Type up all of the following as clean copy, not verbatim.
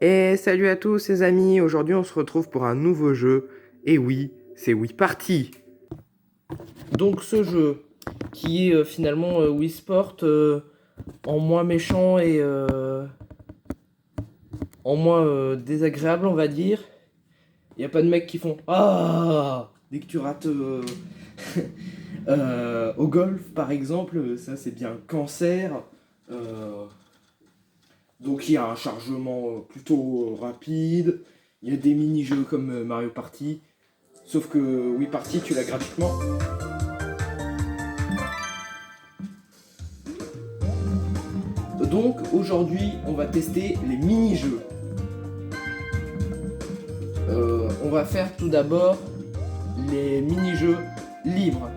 Et salut à tous les amis, aujourd'hui on se retrouve pour un nouveau jeu. Et oui, c'est Wii Party. Donc ce jeu qui est finalement Wii Sport en moins méchant et en moins désagréable, on va dire. Il n'y a pas de mecs qui font ah dès que tu rates au golf par exemple, ça c'est bien cancer. Donc il y a un chargement plutôt rapide, il y a des mini-jeux comme Mario Party, sauf que Wii Party tu l'as gratuitement. Donc aujourd'hui on va tester les mini-jeux. On va faire tout d'abord les mini-jeux libres.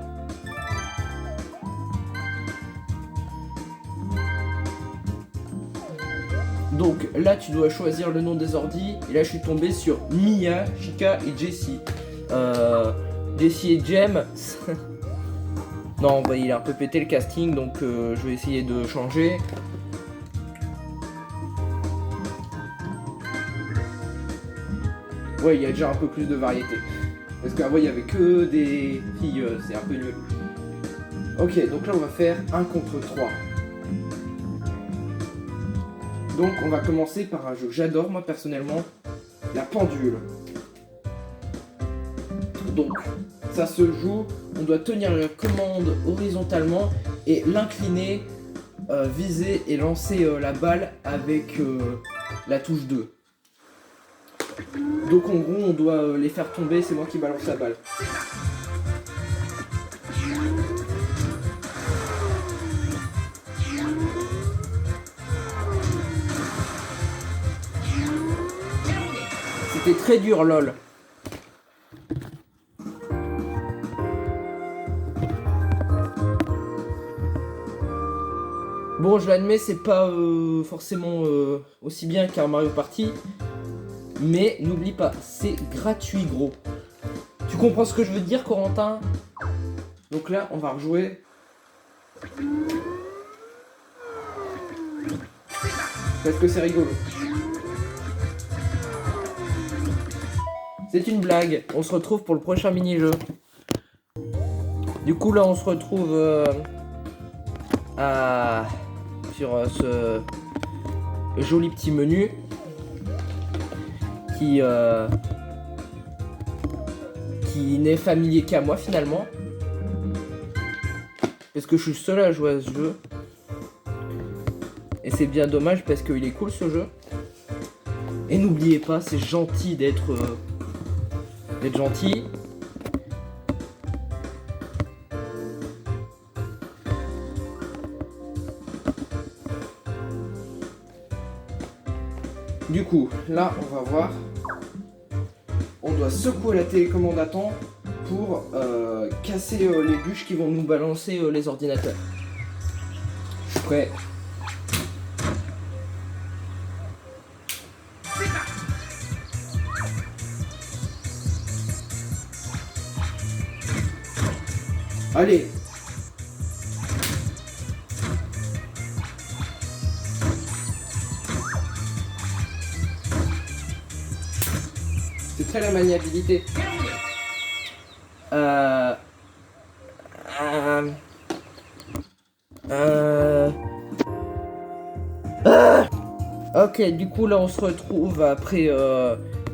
Donc là tu dois choisir le nom des ordis. Et là je suis tombé sur Mia, Chica et Jessie. Jessie et Jem. Non bah, il a un peu pété le casting, donc je vais essayer de changer. Ouais, il y a déjà un peu plus de variété. Parce qu'avant il y avait que des filles, c'est un peu nul. Ok, donc là on va faire 1 contre 3. Donc on va commencer par un jeu que j'adore moi personnellement, la pendule. Donc ça se joue, on doit tenir la commande horizontalement et l'incliner, viser et lancer la balle avec la touche 2. Donc en gros on doit les faire tomber, c'est moi qui balance la balle. C'était très dur lol. Bon, je l'admets, c'est pas forcément aussi bien qu'un Mario Party. Mais n'oublie pas, c'est gratuit gros. Tu comprends ce que je veux dire, Corentin? Donc là, on va rejouer. Parce que c'est rigolo. C'est une blague. On se retrouve pour le prochain mini-jeu. Du coup, là, on se retrouve sur ce joli petit menu qui n'est familier qu'à moi finalement. Parce que je suis seul à jouer à ce jeu. Et c'est bien dommage parce qu'il est cool ce jeu. Et n'oubliez pas, c'est gentil d'être gentil. Du coup, là, on va voir. On doit secouer la télécommande à temps pour casser les bûches qui vont nous balancer les ordinateurs. Je suis prêt. Allez. C'est très la maniabilité. Ok, du coup là on se retrouve après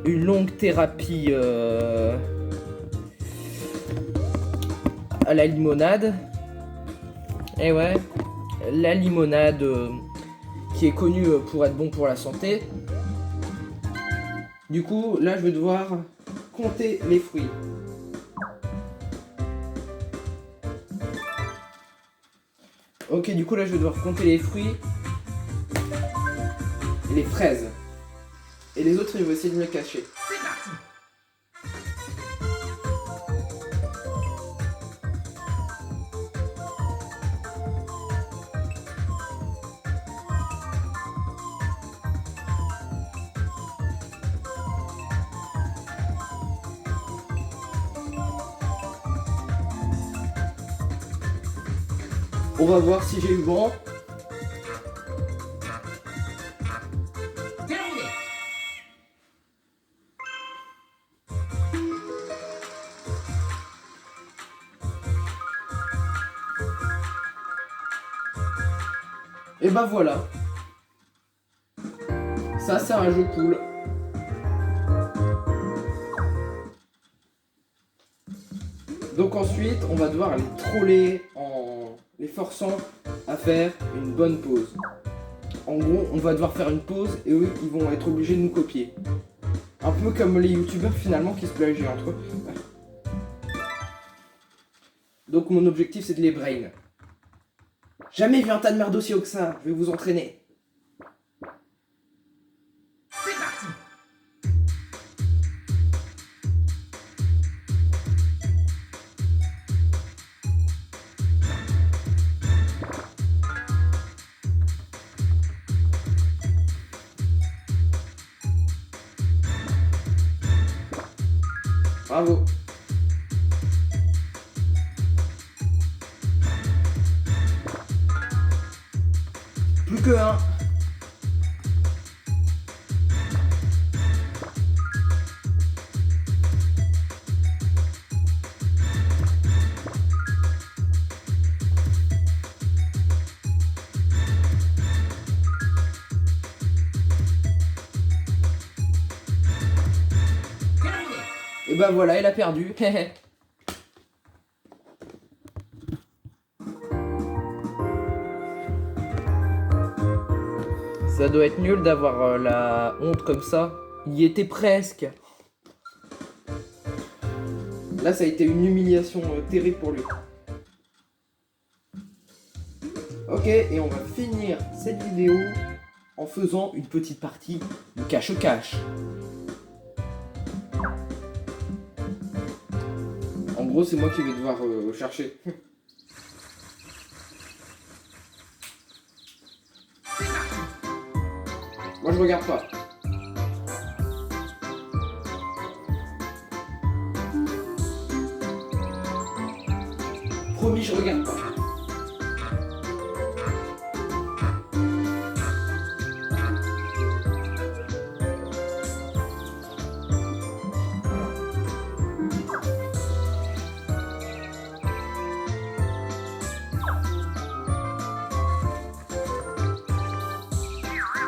une longue thérapie à la limonade. Et ouais, la limonade qui est connue pour être bon pour la santé. Du coup, là je vais devoir compter les fruits. Ok, du coup là je vais devoir compter les fruits et les fraises. Et les autres ils vont essayer de me cacher. On va voir si j'ai eu bon. Et bah voilà. Ça, c'est un jeu cool. Donc ensuite, on va devoir les troller en les forçant à faire une bonne pause. En gros, on va devoir faire une pause et eux, ils vont être obligés de nous copier. Un peu comme les youtubeurs finalement qui se plagient entre eux. Donc mon objectif, c'est de les brain. Jamais vu un tas de merde aussi haut que ça. Je vais vous entraîner. Bravo. Plus que un. Et bah voilà, elle a perdu. Ça doit être nul d'avoir la honte comme ça. Il y était presque. Là, ça a été une humiliation terrible pour lui. Ok, et on va finir cette vidéo en faisant une petite partie de cache-cache. En gros, c'est moi qui vais devoir chercher. Moi, je regarde pas. Promis, je regarde pas.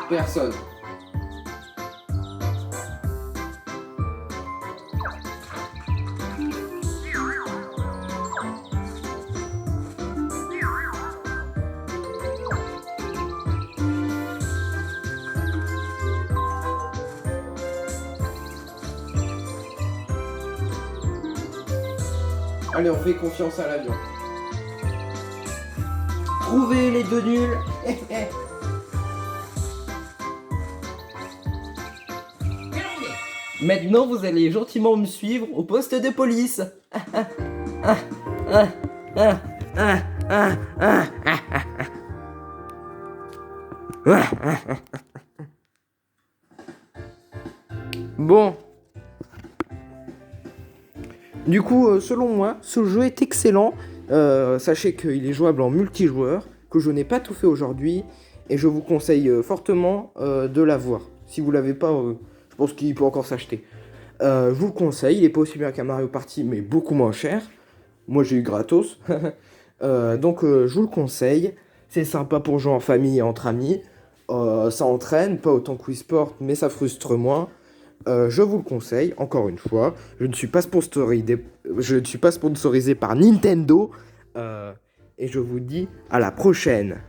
Personne. Allez, on fait confiance à l'avion. Trouvez les deux nuls. Maintenant, vous allez gentiment me suivre au poste de police. Bon. Du coup, selon moi, ce jeu est excellent. Sachez qu'il est jouable en multijoueur, que je n'ai pas tout fait aujourd'hui, et je vous conseille fortement de l'avoir. Si vous l'avez pas, je pense qu'il peut encore s'acheter. Je vous le conseille, il est pas aussi bien qu'un Mario Party, mais beaucoup moins cher. Moi, j'ai eu gratos. Donc, je vous le conseille. C'est sympa pour jouer en famille et entre amis. Ça entraîne, pas autant que Wii Sport, mais ça frustre moins. Je vous le conseille, encore une fois. Je ne suis pas sponsorisé par Nintendo. Et je vous dis à la prochaine.